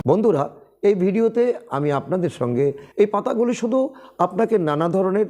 বন্ধুরা, এই ভিডিওতে আমি আপনাদের সঙ্গে এই পাতাগুলি শুধু আপনাকে নানা ধরনের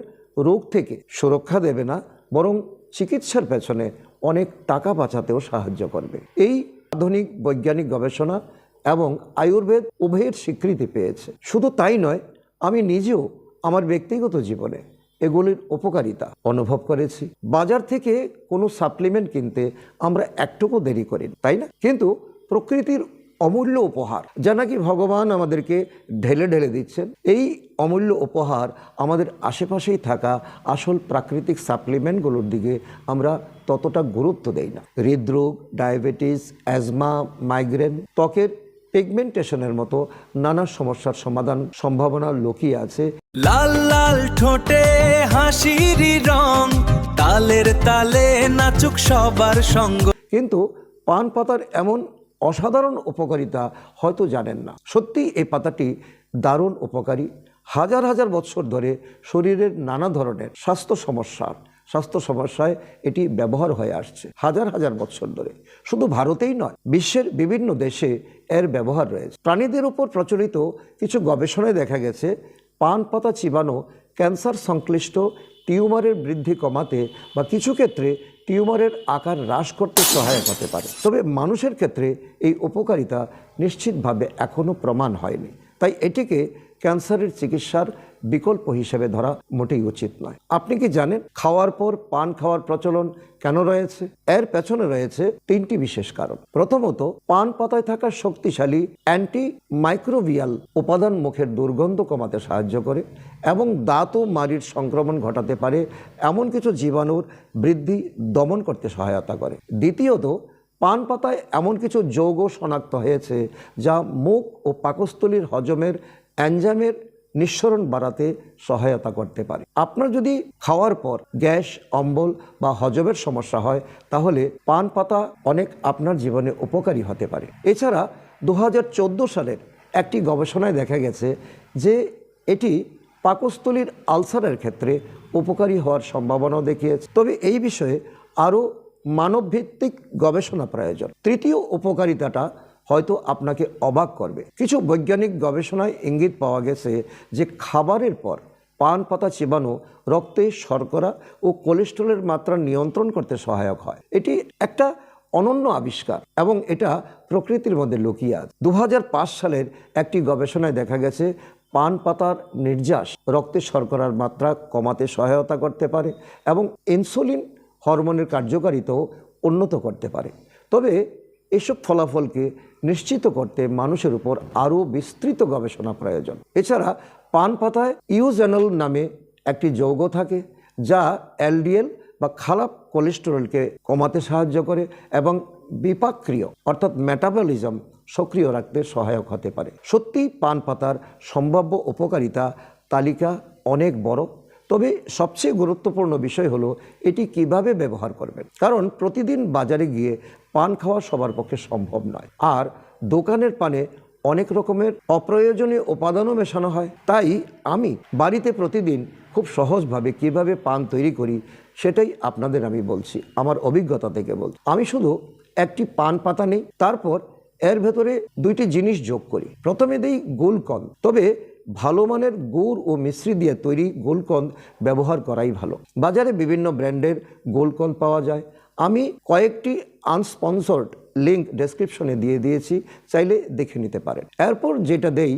রোগ থেকে সুরক্ষা দেবে না, বরং চিকিৎসার পেছনে অনেক টাকা বাঁচাতেও সাহায্য করবে। এই আধুনিক বৈজ্ঞানিক গবেষণা এবং আয়ুর্বেদ উভয়ের স্বীকৃতি পেয়েছে। শুধু তাই নয়, আমি নিজেও আমার ব্যক্তিগত জীবনে এগুলির উপকারিতা অনুভব করেছি। বাজার থেকে কোনো সাপ্লিমেন্ট কিনতে আমরা একটুকু দেরি করি, তাই না? কিন্তু প্রকৃতির অমূল্য উপহার, যা নাকি ভগবান আমাদেরকে ঢেলে ঢেলে দিচ্ছেন, এই অমূল্য উপহার আমাদের আশেপাশেই থাকা আসল প্রাকৃতিক সাপ্লিমেন্টগুলোর দিকে আমরা ততটা গুরুত্ব দেই না। হৃদরোগ, ডায়াবেটিস, অ্যাজমা, মাইগ্রেন, ত্বকের পিগমেন্টেশনের মতো নানা সমস্যার সমাধান সম্ভাবনা লুকিয়ে আছে। লাল লাল ঠোঁটে হাসির রং, তালের তালে নাচুক সবার সঙ্গ। কিন্তু পান পাতার এমন অসাধারণ উপকারিতা হয়তো জানেন না। সত্যি এই পাতাটি দারুণ উপকারী। হাজার হাজার বছর ধরে শরীরের নানা ধরনের স্বাস্থ্য সমস্যায় এটি ব্যবহার হয়ে আসছে হাজার হাজার বছর ধরে। শুধু ভারতেই নয়, বিশ্বের বিভিন্ন দেশে এর ব্যবহার রয়েছে। প্রাণীদের উপর প্রচলিত কিছু গবেষণায় দেখা গেছে পান পাতা চিবানো ক্যান্সার সংশ্লিষ্ট টিউমারের বৃদ্ধি কমাতে বা কিছু ক্ষেত্রে টিউমারের আকার হ্রাস করতে সহায়ক হতে পারে। তবে মানুষের ক্ষেত্রে এই উপকারিতা নিশ্চিতভাবে এখনও প্রমাণ হয়নি, তাই এটিকে ক্যান্সারের চিকিৎসার বিকল্প হিসেবে ধরা মোটেই উচিত নয়। আপনি কি জানেন খাওয়ার পর পান খাওয়ার প্রচলন কেন রয়েছে? এর পেছনে রয়েছে তিনটি বিশেষ কারণ। প্রথমত, পান পাতায় থাকা শক্তিশালী অ্যান্টি মাইক্রোবিয়াল উপাদান মুখের দুর্গন্ধ কমাতে সাহায্য করে এবং দাঁত ও মাড়ির সংক্রমণ ঘটাতে পারে এমন কিছু জীবাণুর বৃদ্ধি দমন করতে সহায়তা করে। দ্বিতীয়ত, পান পাতায় এমন কিছু যৌগ শনাক্ত হয়েছে যা মুখ ও পাকস্থলীর হজমের এনজাইমের নিঃসরণ বাড়াতে সহায়তা করতে পারে। আপনার যদি খাওয়ার পর গ্যাস, অম্বল বা হজমের সমস্যা হয়, তাহলে পান পাতা অনেক আপনার জীবনে উপকারী হতে পারে। এছাড়া 2014 সালের একটি গবেষণায় দেখা গেছে যে এটি পাকস্থলীর আলসারের ক্ষেত্রে উপকারী হওয়ার সম্ভাবনাও দেখিয়েছে। তবে এই বিষয়ে আরও মানবভিত্তিক গবেষণা প্রয়োজন। তৃতীয় উপকারিতাটা হয়তো আপনাকে অবাক করবে। কিছু বৈজ্ঞানিক গবেষণায় ইঙ্গিত পাওয়া গেছে যে খাবারের পর পান পাতা চিবানো রক্তে শর্করা ও কোলেস্টেরলের মাত্রা নিয়ন্ত্রণ করতে সহায়ক হয়। এটি একটা অনন্য আবিষ্কার এবং এটা প্রকৃতির মধ্যে লুকিয়ে আছে। 2005 সালের একটি গবেষণায় দেখা গেছে পান পাতার নির্যাস রক্তে শর্করার মাত্রা কমাতে সহায়তা করতে পারে এবং ইনসুলিন হরমোনের কার্যকারিতাও উন্নত করতে পারে। তবে এসব ফলাফলকে নিশ্চিত করতে মানুষের উপর আরও বিস্তৃত গবেষণা প্রয়োজন। এছাড়া পান পাতায় ইউজেনল নামে একটি যৌগ থাকে যা এলডিএল বা খারাপ কোলেস্টেরলকে কমাতে সাহায্য করে এবং বিপাকক্রিয়া অর্থাৎ মেটাবলিজম সক্রিয় রাখতে সহায়ক হতে পারে। সত্যিই পান পাতার সম্ভাব্য উপকারিতা তালিকা অনেক বড়। তবে সবচেয়ে গুরুত্বপূর্ণ বিষয় হলো এটি কিভাবে ব্যবহার করবেন, কারণ প্রতিদিন বাজারে গিয়ে পান খাওয়া সবার পক্ষে সম্ভব নয়, আর দোকানের পানে অনেক রকমের অপ্রয়োজনীয় উপাদানও মেশানো হয়। তাই আমি বাড়িতে প্রতিদিন খুব সহজভাবে কিভাবে পান তৈরি করি সেটাই আপনাদের আমি বলছি, আমার অভিজ্ঞতা থেকে বলছি। আমি শুধু একটি পান পাতা নিই, তারপর এর ভেতরে দুইটি জিনিস যোগ করি। প্রথমে দিই গুলকন্দ, তবে ভালো মানের গুড় ও মিশ্রি দিয়ে তৈরি গুলকন্দ ব্যবহার করাই ভালো। বাজারে বিভিন্ন ব্র্যান্ডের গুলকন্দ পাওয়া যায়। আমি কয়েকটি আনস্পন্সর্ড লিঙ্ক ডেসক্রিপশনে দিয়ে দিয়েছি, চাইলে দেখে নিতে পারেন। এরপর যেটা দেই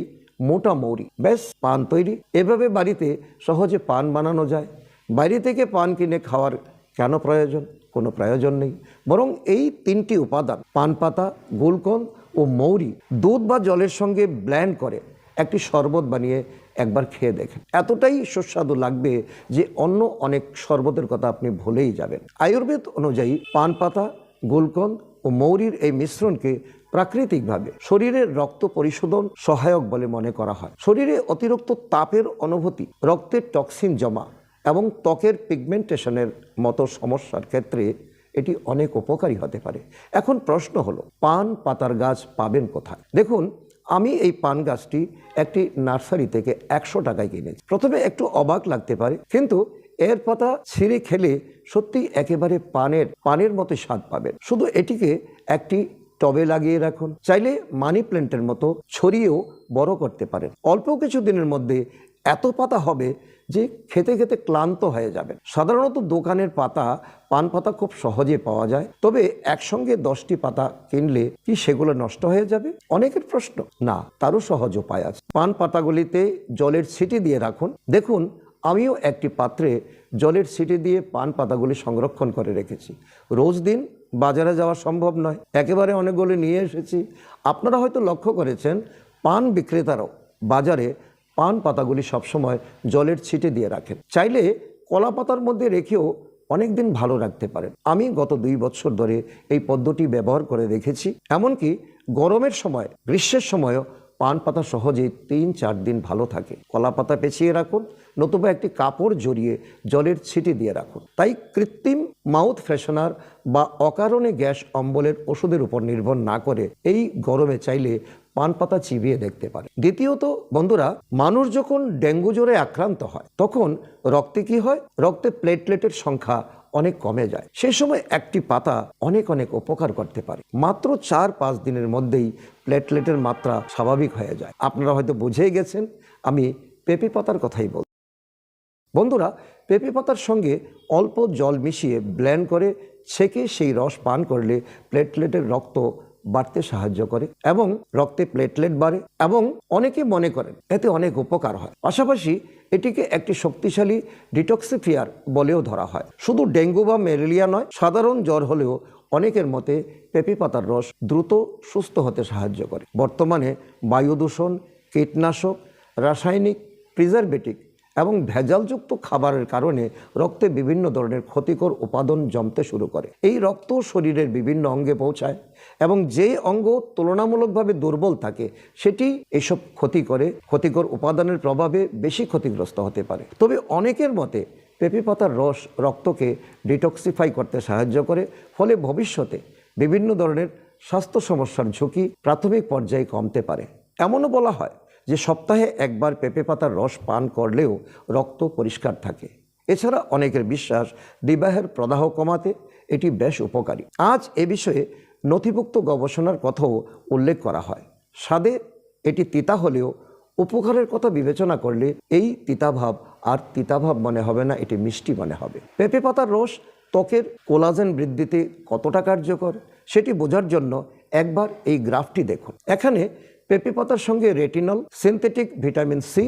মোটা মৌরি, ব্যাস পান তৈরি। এভাবে বাড়িতে সহজে পান বানানো যায়। বাইরে থেকে পান কিনে খাওয়ার কেন প্রয়োজন? কোনো প্রয়োজন নেই। বরং এই তিনটি উপাদান পান পাতা, গুলকন্দ ও মৌরি দুধ বা জলের সঙ্গে ব্লেন্ড করে একটি শরবত বানিয়ে একবার খেয়ে দেখেন। এতটাই সুস্বাদু লাগবে যে অন্য অনেক শরবতের কথা আপনি ভুলেই যাবেন। আয়ুর্বেদ অনুযায়ী পান পাতা, গুলকন্দ ও মৌরির এই মিশ্রণকে প্রাকৃতিকভাবে শরীরের রক্ত পরিশোধন সহায়ক বলে মনে করা হয়। শরীরে অতিরিক্ত তাপের অনুভূতি, রক্তের টক্সিন জমা এবং ত্বকের পিগমেন্টেশনের মতো সমস্যার ক্ষেত্রে এটি অনেক উপকারী হতে পারে। এখন প্রশ্ন হলো, পান পাতার গাছ পাবেন কোথায়? দেখুন, আমি এই পান গাছটি একটি নার্সারি থেকে 100 টাকায় কিনেছি। প্রথমে একটু অবাক লাগতে পারে, কিন্তু এর পাতা ছিঁড়ে খেলে সত্যি একেবারে পানের মতো স্বাদ পাবেন। শুধু এটিকে একটি টবে লাগিয়ে রাখুন, চাইলে মানি প্ল্যান্টের মতো ছড়িয়েও বড় করতে পারেন। অল্প কিছু দিনের মধ্যে এত পাতা হবে যে খেতে খেতে ক্লান্ত হয়ে যাবেন। সাধারণত দোকানের পাতা, পান পাতা খুব সহজে পাওয়া যায়, তবে একসঙ্গে 10টি পাতা কিনলে কি সেগুলো নষ্ট হয়ে যাবে? অনেকের প্রশ্ন। না, তারও সহজ উপায় আছে। পান পাতাগুলিতে জলের ছিটি দিয়ে রাখুন। দেখুন, আমিও একটি পাত্রে জলের ছিটি দিয়ে পান পাতাগুলি সংরক্ষণ করে রেখেছি। রোজ দিন বাজারে যাওয়া সম্ভব নয়, একেবারে অনেকগুলি নিয়ে এসেছি। আপনারা হয়তো লক্ষ্য করেছেন, পান বিক্রেতারাও বাজারে পান পাতাগুলি সবসময় জলের ছিটে দিয়ে রাখেন। চাইলে কলা পাতার মধ্যে রেখেও অনেক দিন ভালো রাখতে পারেন। আমি গত 2 বছর ধরে এই পদ্ধতি ব্যবহার করে দেখেছি। এমনকি গরমের সময়, গ্রীষ্মের সময়ও পান পাতা সহজেই 3-4 দিন ভালো থাকে। কলা পাতা পেঁচিয়ে রাখুন, নতুবা একটি কাপড় জড়িয়ে জলের ছিটি দিয়ে রাখুন। তাই কৃত্রিম মাউথ ফ্রেশনার বা অকারণে গ্যাস অম্বলের ওষুধের উপর নির্ভর না করে এই গরমে চাইলে পান পাতা চিবিয়ে দেখতে পারে। দ্বিতীয়ত বন্ধুরা, মানুষ যখন ডেঙ্গু জ্বরে আক্রান্ত হয় তখন রক্তে কি হয়? রক্তে প্লেটলেটের সংখ্যা অনেক কমে যায়। সেই সময় একটি পাতা অনেক অনেক উপকার করতে পারে। মাত্র 4-5 দিনের মধ্যেই প্লেটলেটের মাত্রা স্বাভাবিক হয়ে যায়। আপনারা হয়তো বুঝেই গেছেন আমি পেঁপে পাতার কথাই বল। বন্ধুরা, পেঁপে পাতার সঙ্গে অল্প জল মিশিয়ে ব্লেন্ড করে ছেঁকে সেই রস পান করলে প্লেটলেটের রক্ত বাড়তে সাহায্য করে এবং রক্তে প্লেটলেট বাড়ে এবং অনেকে মনে করেন এতে অনেক উপকার হয়। পাশাপাশি এটিকে একটি শক্তিশালী ডিটক্সিফিয়ার বলেও ধরা হয়। শুধু ডেঙ্গু বা ম্যালেরিয়া নয়, সাধারণ জ্বর হলেও অনেকের মতে পেঁপে পাতার রস দ্রুত সুস্থ হতে সাহায্য করে। বর্তমানে বায়ু দূষণ, কীটনাশক, রাসায়নিক প্রিজারভেটিভ এবং ভেজালযুক্ত খাবারের কারণে রক্তে বিভিন্ন ধরনের ক্ষতিকর উপাদান জমতে শুরু করে। এই রক্ত শরীরের বিভিন্ন অঙ্গে পৌঁছায় এবং যে অঙ্গ তুলনামূলকভাবে দুর্বল থাকে সেটি এসব ক্ষতিকর উপাদানের প্রভাবে বেশি ক্ষতিগ্রস্ত হতে পারে। তবে অনেকের মতে পেঁপে পাতার রস রক্তকে ডিটক্সিফাই করতে সাহায্য করে, ফলে ভবিষ্যতে বিভিন্ন ধরনের স্বাস্থ্য সমস্যার ঝুঁকি প্রাথমিক পর্যায়ে কমতে পারে। এমনও বলা হয় যে সপ্তাহে একবার পেঁপে পাতার রস পান করলেও রক্ত পরিষ্কার থাকে। এছাড়া অনেকের বিশ্বাস বিবাহের প্রদাহ কমাতে এটি বেশ উপকারী। আজ এ বিষয়ে নথিভুক্ত গবেষণার কথাও উল্লেখ করা হয়। স্বাদে এটি তিতা হলেও উপকারের কথা বিবেচনা করলে এই তিতাভাব আর তিতাভাব মনে হবে না, এটি মিষ্টি মনে হবে। পেঁপে পাতার রস ত্বকের কোলাজেন বৃদ্ধিতে কতটা কার্যকর সেটি বোঝার জন্য একবার এই গ্রাফটি দেখুন। এখানে পেঁপে পাতার সঙ্গে রেটিনল, সিনথেটিক ভিটামিন সি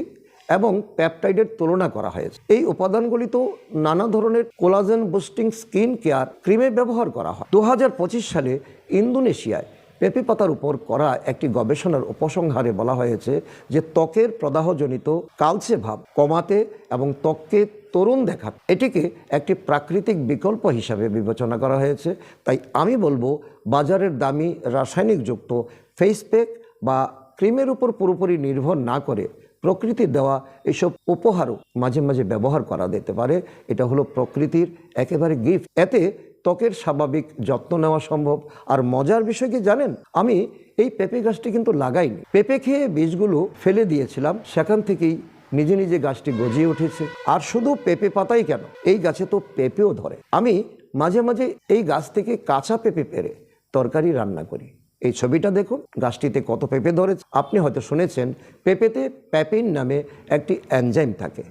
এবং পেপটাইডের তুলনা করা হয়েছে। এই উপাদানগুলি তো নানা ধরনের কোলাজেন বুস্টিং স্কিন কেয়ার ক্রিমে ব্যবহার করা হয়। 2025 সালে ইন্দোনেশিয়ায় পেঁপে পাতার উপর করা একটি গবেষণার উপসংহারে বলা হয়েছে যে ত্বকের প্রদাহজনিত কালচে ভাব কমাতে এবং ত্বককে তরুণ দেখাতে এটিকে একটি প্রাকৃতিক বিকল্প হিসাবে বিবেচনা করা হয়েছে। তাই আমি বলবো, বাজারের দামি রাসায়নিকযুক্ত ফেস প্যাক বা ক্রিমের উপর পুরোপুরি নির্ভর না করে প্রকৃতির দেওয়া এসব উপহারও মাঝে মাঝে ব্যবহার করা যেতে পারে। এটা হলো প্রকৃতির একেবারে গিফট। এতে ত্বকের স্বাভাবিক যত্ন নেওয়া সম্ভব। আর মজার বিষয় কি জানেন, আমি এই পেঁপে গাছটি কিন্তু লাগাইনি। পেঁপে খেয়ে বীজগুলো ফেলে দিয়েছিলাম, সেখান থেকেই নিজে নিজে গাছটি গজিয়ে উঠেছে। আর শুধু পেঁপে পাতাই কেন, এই গাছে তো পেঁপেও ধরে। আমি মাঝে মাঝে এই গাছ থেকে কাঁচা পেঁপে পেড়ে তরকারি রান্না করি। এই ছবিটা দেখুন, গাছটিতে কত পেঁপে ধরেছে। আপনি হয়তো শুনেছেন পেঁপেতে প্যাপিন নামে একটি এনজাইম থাকে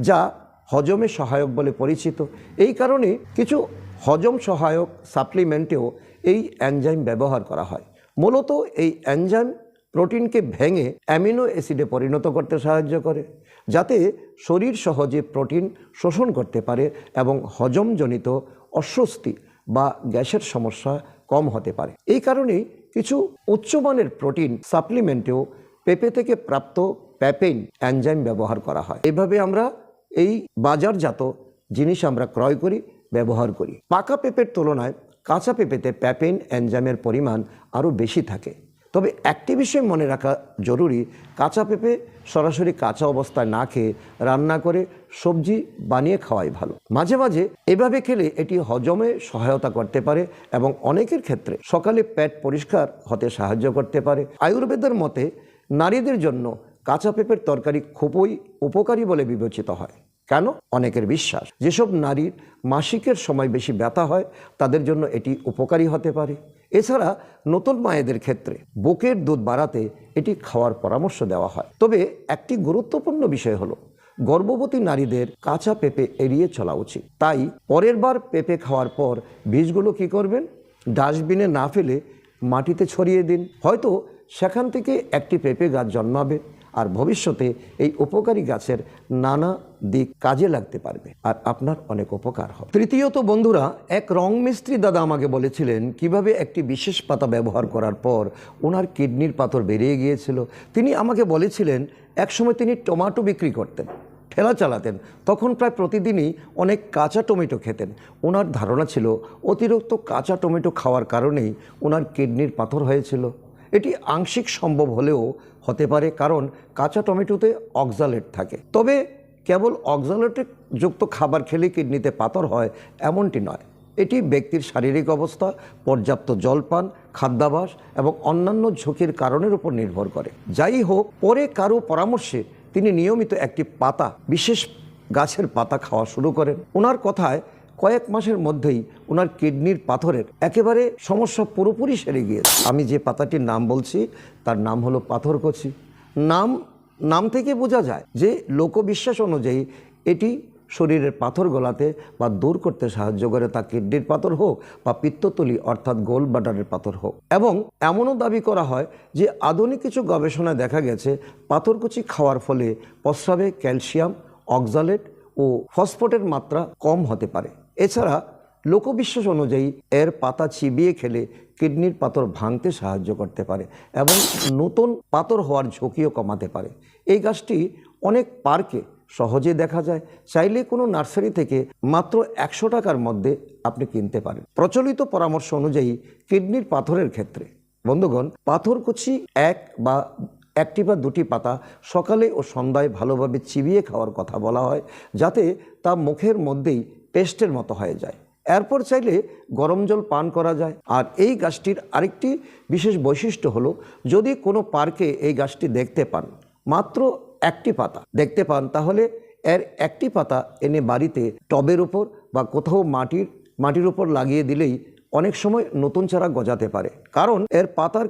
যা হজমে সহায়ক বলে পরিচিত। এই কারণে কিছু হজম সহায়ক সাপ্লিমেন্টেও এই এনজাইম ব্যবহার করা হয়। মূলত এই এনজাইম প্রোটিনকে ভেঙে অ্যামিনো অ্যাসিডে পরিণত করতে সাহায্য করে, যাতে শরীর সহজে প্রোটিন শোষণ করতে পারে এবং হজমজনিত অস্বস্তি বা গ্যাসের সমস্যা কম হতে পারে। এই কারণেই কিছু উচ্চমানের প্রোটিন সাপ্লিমেন্টেও পেঁপে থেকে প্রাপ্ত প্যাপেইন এনজাইম ব্যবহার করা হয়। এভাবে আমরা এই বাজারজাত জিনিস আমরা ক্রয় করি, ব্যবহার করি। পাকা পেঁপের তুলনায় কাঁচা পেঁপেতে প্যাপেইন এনজাইমের পরিমাণ আরও বেশি থাকে। তবে একটি বিষয় মনে রাখা জরুরি, কাঁচা পেঁপে সরাসরি কাঁচা অবস্থায় না খেয়ে রান্না করে সবজি বানিয়ে খাওয়াই ভালো। মাঝে মাঝে এভাবে খেলে এটি হজমে সহায়তা করতে পারে এবং অনেকের ক্ষেত্রে সকালে পেট পরিষ্কার হতে সাহায্য করতে পারে। আয়ুর্বেদের মতে নারীদের জন্য কাঁচা পেঁপের তরকারি খুবই উপকারী বলে বিবেচিত হয়। কেন? অনেকের বিশ্বাস যেসব নারীর মাসিকের সময় বেশি ব্যথা হয় তাদের জন্য এটি উপকারী হতে পারে। এছাড়া নতুন মায়েদের ক্ষেত্রে বুকের দুধ বাড়াতে এটি খাওয়ার পরামর্শ দেওয়া হয়। তবে একটি গুরুত্বপূর্ণ বিষয় হলো গর্ভবতী নারীদের কাঁচা পেঁপে এড়িয়ে চলা উচিত। তাই পরের বার পেঁপে খাওয়ার পর বীজগুলো কি করবেন? ডাস্টবিনে না ফেলে মাটিতে ছড়িয়ে দিন। হয়তো সেখান থেকে একটি পেঁপে গাছ জন্মাবে আর ভবিষ্যতে এই উপকারী গাছের নানা দিক কাজে লাগতে পারবে আর আপনার অনেক উপকার হবে। তৃতীয়ত বন্ধুরা, এক রং মিস্ত্রি দাদা আমাকে বলেছিলেন কিভাবে একটি বিশেষ পাতা ব্যবহার করার পর ওনার কিডনির পাথর বেরিয়ে গিয়েছিল। তিনি আমাকে বলেছিলেন একসময় তিনি টমেটো বিক্রি করতেন, ঠেলা চালাতেন, তখন প্রায় প্রতিদিনই অনেক কাঁচা টমেটো খেতেন। ওনার ধারণা ছিল অতিরিক্ত কাঁচা টমেটো খাওয়ার কারণেই ওনার কিডনির পাথর হয়েছিল। এটি আংশিক সম্ভব হলেও হতে পারে, কারণ কাঁচা টমেটোতে অক্সালেট থাকে। তবে কেবল অক্সালেটে যুক্ত খাবার খেলে কিডনিতে পাথর হয় এমনটি নয়। এটি ব্যক্তির শারীরিক অবস্থা, পর্যাপ্ত জলপান, খাদ্যাভ্যাস এবং অন্যান্য ঝুঁকির কারণের উপর নির্ভর করে। যাই হোক, পরে কারো পরামর্শে তিনি নিয়মিত একটি পাতা, বিশেষ গাছের পাতা খাওয়া শুরু করেন। ওনার কথায় কয়েক মাসের মধ্যেই ওনার কিডনির পাথরের একেবারে সমস্যা পুরোপুরি সেরে গিয়েছে। আমি যে পাতাটির নাম বলছি তার নাম হলো পাথরকুচি। নাম থেকে বোঝা যায় যে লোকবিশ্বাস অনুযায়ী এটি শরীরের পাথর গলাতে বা দূর করতে সাহায্য করে, তা কিডনির পাথর হোক বা পিত্তথলি অর্থাৎ গোল ব্লাডারের পাথর হোক। এবং এমনও দাবি করা হয় যে আধুনিক কিছু গবেষণায় দেখা গেছে পাথরকুচি খাওয়ার ফলে প্রস্রাবে ক্যালসিয়াম, অক্সালেট ও ফসফেটের মাত্রা কম হতে পারে। এছাড়া লোকবিশ্বাস অনুযায়ী এর পাতা চিবিয়ে খেলে কিডনির পাথর ভাঙতে সাহায্য করতে পারে এবং নতুন পাথর হওয়ার ঝুঁকিও কমাতে পারে। এই গাছটি অনেক পার্কে সহজে দেখা যায়। চাইলে কোনো নার্সারি থেকে মাত্র 100 টাকার মধ্যে আপনি কিনতে পারেন। প্রচলিত পরামর্শ অনুযায়ী কিডনির পাথরের ক্ষেত্রে বন্ধুগণ, পাথরকুচি একটি বা দুটি পাতা সকালে ও সন্ধ্যায় ভালোভাবে চিবিয়ে খাওয়ার কথা বলা হয়, যাতে তা মুখের মধ্যেই পেস্টের মতো হয়ে যায়। এরপর চাইলে গরম জল পান করা যায়। আর এই গাছটির আরেকটি বিশেষ বৈশিষ্ট্য হলো, যদি কোনো পার্কে এই গাছটি দেখতে পান, মাত্র একটি পাতা দেখতে পান, তাহলে এর একটি পাতা এনে বাড়িতে টবের উপর বা কোথাও মাটির উপর লাগিয়ে দিলেই অনেক সময় নতুন চারা গজাতে পারে। কারণ এর পাতার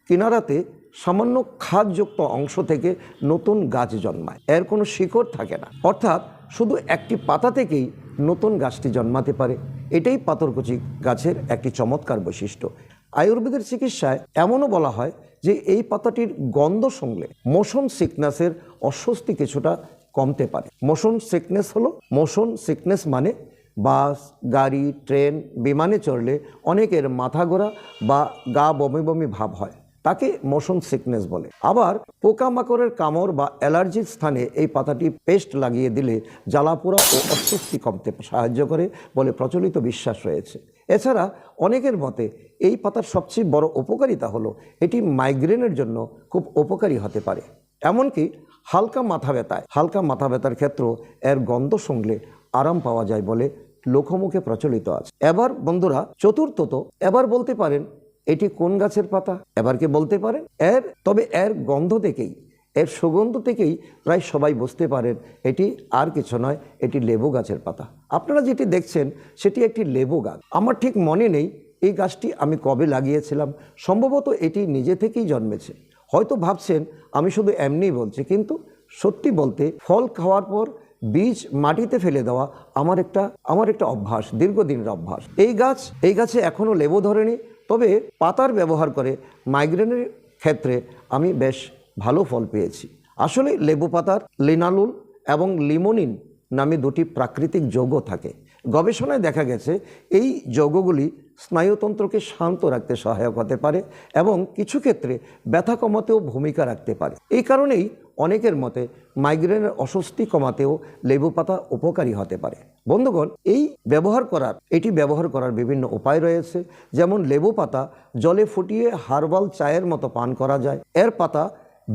কিনারাতে সামান্য খাদযুক্ত অংশ থেকে নতুন গাছ জন্মায়। এর কোনো শিকড় থাকে না, অর্থাৎ শুধু একটি পাতা থেকেই নতুন গাছটি জন্মাতে পারে। এটাই পাথরকুচি গাছের একটি চমৎকার বৈশিষ্ট্য। আয়ুর্বেদের চিকিৎসায় এমনও বলা হয় যে এই পাতাটির গন্ধ শুনলে মোশন সিকনেসের অস্বস্তি কিছুটা কমতে পারে। মোশন সিকনেস মানে বাস, গাড়ি, ট্রেন, বিমানে চড়লে অনেকের মাথা ঘোরা বা গা বমি বমি ভাব হয়, তাকে মোশন সিকনেস বলে। আবার পোকামাকড়ের কামড় বা অ্যালার্জির স্থানে এই পাতাটি পেস্ট লাগিয়ে দিলে জ্বালাপোড়া ও অস্বস্তি কমতে সাহায্য করে বলে প্রচলিত বিশ্বাস রয়েছে। এছাড়া অনেকের মতে এই পাতার সবচেয়ে বড় উপকারিতা হলো এটি মাইগ্রেনের জন্য খুব উপকারী হতে পারে। এমনকি হালকা মাথা ব্যথার ক্ষেত্রেও এর গন্ধ শুঁকলে আরাম পাওয়া যায় বলে লোকমুখে প্রচলিত আছে। এবার বন্ধুরা, চতুর্থত, এবার বলতে পারেন এটি কোন গাছের পাতা? এবার কি বলতে পারেন? এর গন্ধ থেকেই, এর সুগন্ধ থেকেই প্রায় সবাই বুঝতে পারেন এটি আর কিছু নয়, এটি লেবু গাছের পাতা। আপনারা যেটি দেখছেন সেটি একটি লেবু গাছ। আমার ঠিক মনে নেই এই গাছটি আমি কবে লাগিয়েছিলাম, সম্ভবত এটি নিজে থেকেই জন্মেছে। হয়তো ভাবছেন আমি শুধু এমনিই বলছি, কিন্তু সত্যি বলতে ফল খাওয়ার পর বীজ মাটিতে ফেলে দেওয়া আমার একটা অভ্যাস, দীর্ঘদিনের অভ্যাস। এই গাছে এখনও লেবু ধরেনি, তবে পাতার ব্যবহার করে মাইগ্রেনের ক্ষেত্রে আমি বেশ ভালো ফল পেয়েছি। আসলে লেবু পাতার লিনালুল এবং লিমোনিন নামে দুটি প্রাকৃতিক যৌগ থাকে। গবেষণায় দেখা গেছে এই যৌগগুলি স্নায়ুতন্ত্রকে শান্ত রাখতে সহায়ক হতে পারে এবং কিছু ক্ষেত্রে ব্যথা কমাতেও ভূমিকা রাখতে পারে। এই কারণেই অনেকের মতে মাইগ্রেনের অস্বস্তি কমাতেও লেবু পাতা উপকারী হতে পারে। বন্ধুগণ, এটি ব্যবহার করার বিভিন্ন উপায় রয়েছে, যেমন লেবু পাতা জলে ফুটিয়ে হার্বাল চায়ের মতো পান করা যায়। এর পাতা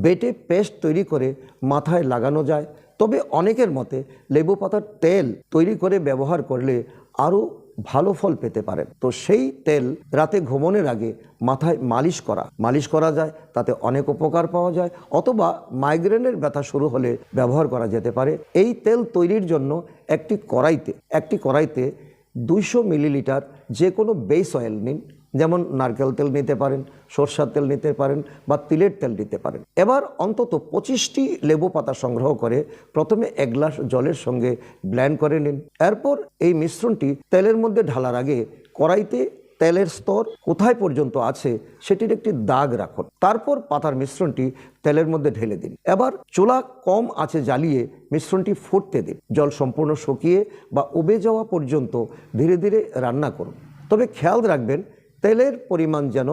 বেটে পেস্ট তৈরি করে মাথায় লাগানো যায়। তবে অনেকের মতে লেবু পাতার তেল তৈরি করে ব্যবহার করলে আরও ভালো ফল পেতে পারেন। তো সেই তেল রাতে ঘুমানোর আগে মাথায় মালিশ করা যায়, তাতে অনেক উপকার পাওয়া যায়। অথবা মাইগ্রেনের ব্যথা শুরু হলে ব্যবহার করা যেতে পারে। এই তেল তৈরির জন্য একটি কড়াইতে 200 মিলিলিটার যে কোনো বেস অয়েল নিন, যেমন নারকেল তেল নিতে পারেন, সরষের তেল নিতে পারেন বা তিলের তেল নিতে পারেন। এবার অন্তত 25টি লেবু পাতা সংগ্রহ করে প্রথমে 1 গ্লাস জলের সঙ্গে ব্লেন্ড করে নিন। এরপর এই মিশ্রণটি তেলের মধ্যে ঢালার আগে কড়াইতে তেলের স্তর কোথায় পর্যন্ত আছে সেটির একটি দাগ রাখুন। তারপর পাতার মিশ্রণটি তেলের মধ্যে ঢেলে দিন। এবার চুলা কম আঁচে জ্বালিয়ে মিশ্রণটি ফুটতে দিন। জল সম্পূর্ণ শুকিয়ে বা উবে যাওয়া পর্যন্ত ধীরে ধীরে রান্না করুন। তবে খেয়াল রাখবেন তেলের পরিমাণ যেন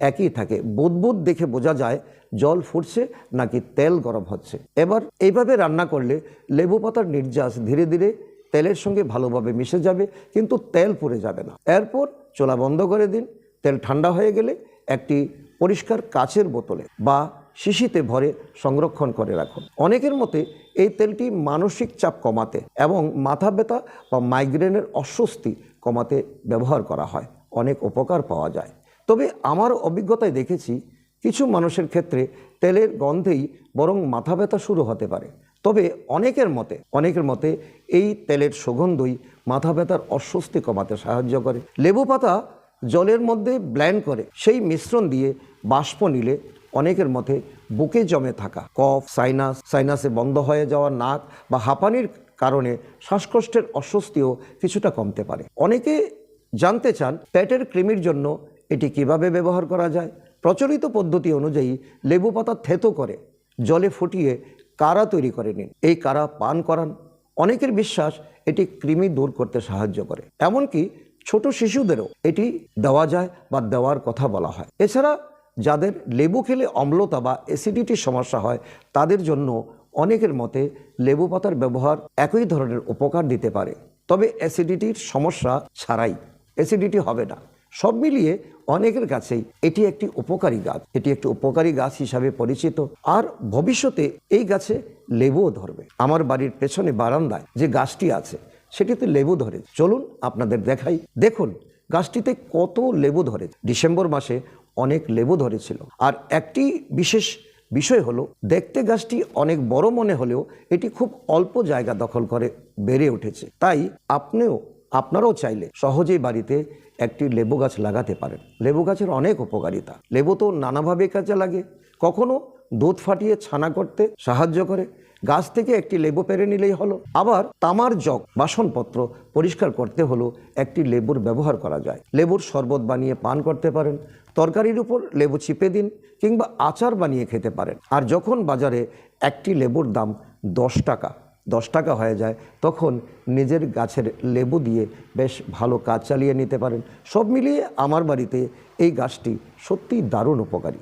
একই থাকে। বুদবুদ দেখে বোঝা যায় জল ফুটছে নাকি তেল গরম হচ্ছে। এবার এইভাবে রান্না করলে লেবু পাতার নির্যাস ধীরে ধীরে তেলের সঙ্গে ভালোভাবে মিশে যাবে, কিন্তু তেল পুড়ে যাবে না। এরপর চুলা বন্ধ করে দিন। তেল ঠান্ডা হয়ে গেলে একটি পরিষ্কার কাচের বোতলে বা শিশিতে ভরে সংরক্ষণ করে রাখুন। অনেকের মতে এই তেলটি মানসিক চাপ কমাতে এবং মাথা ব্যথা বা মাইগ্রেনের অস্বস্তি কমাতে ব্যবহার করা হয়। অনেক উপকার পাওয়া যায়। তবে আমার অভিজ্ঞতায় দেখেছি কিছু মানুষের ক্ষেত্রে তেলের গন্ধেই বরং মাথা ব্যথা শুরু হতে পারে। তবে অনেকের মতে এই তেলের সুগন্ধই মাথা ব্যথার অস্বস্তি কমাতে সাহায্য করে। লেবু পাতা জলের মধ্যে ব্লেন্ড করে সেই মিশ্রণ দিয়ে বাষ্প নিলে অনেকের মতে বুকে জমে থাকা কফ, সাইনাসে বন্ধ হয়ে যাওয়া নাক বা হাঁপানির কারণে শ্বাসকষ্টের অস্বস্তিও কিছুটা কমতে পারে। অনেকে জানতে চান পেটের কৃমির জন্য এটি কিভাবে ব্যবহার করা যায়। প্রচলিত পদ্ধতি অনুযায়ী লেবু পাতা থেতো করে জলে ফুটিয়ে কাড়া তৈরি করে নিন। এই কাড়া পান করান। অনেকের বিশ্বাস এটি কৃমি দূর করতে সাহায্য করে। এমনকি ছোট শিশুদেরও এটি দেওয়া যায় বা দেওয়ার কথা বলা হয়। এছাড়া যাদের লেবু খেলে অম্লতা বা অ্যাসিডিটির সমস্যা হয় তাদের জন্য অনেকের মতে লেবু পাতার ব্যবহার একই ধরনের উপকার দিতে পারে। তবে অ্যাসিডিটির সমস্যা ছাড়াই অ্যাসিডিটি হবে না। সব মিলিয়ে অনেকের কাছেই এটি একটি উপকারী গাছ হিসাবে পরিচিত। আর ভবিষ্যতে এই গাছে লেবুও ধরবে। আমার বাড়ির পেছনে বারান্দায় যে গাছটি আছে সেটিতে লেবু ধরে। চলুন আপনাদের দেখাই। দেখুন গাছটিতে কত লেবু ধরে। ডিসেম্বর মাসে অনেক লেবু ধরেছিল। আর একটি বিশেষ বিষয় হলো দেখতে গাছটি অনেক বড় মনে হলেও এটি খুব অল্প জায়গা দখল করে বেড়ে উঠেছে। তাই আপনারাও চাইলে সহজেই বাড়িতে একটি লেবু গাছ লাগাতে পারেন। লেবু গাছের অনেক উপকারিতা। লেবু তো নানাভাবে কাজে লাগে। কখনো দুধ ফাটিয়ে ছানা করতে সাহায্য করে। গাছ থেকে একটি লেবু পেড়ে নিলেই হলো। আবার তামার জগ, বাসনপত্র পরিষ্কার করতে হলো একটি লেবুর ব্যবহার করা যায়। লেবুর শরবত বানিয়ে পান করতে পারেন। তরকারির উপর লেবু চিপে দিন কিংবা আচার বানিয়ে খেতে পারেন। আর যখন বাজারে একটি লেবুর দাম 10 টাকা হয়ে যায় তখন নিজের গাছের লেবু দিয়ে বেশ ভালো কাজ চালিয়ে নিতে পারেন। সব মিলিয়ে আমার বাড়িতে এই গাছটি সত্যিই দারুণ উপকারী।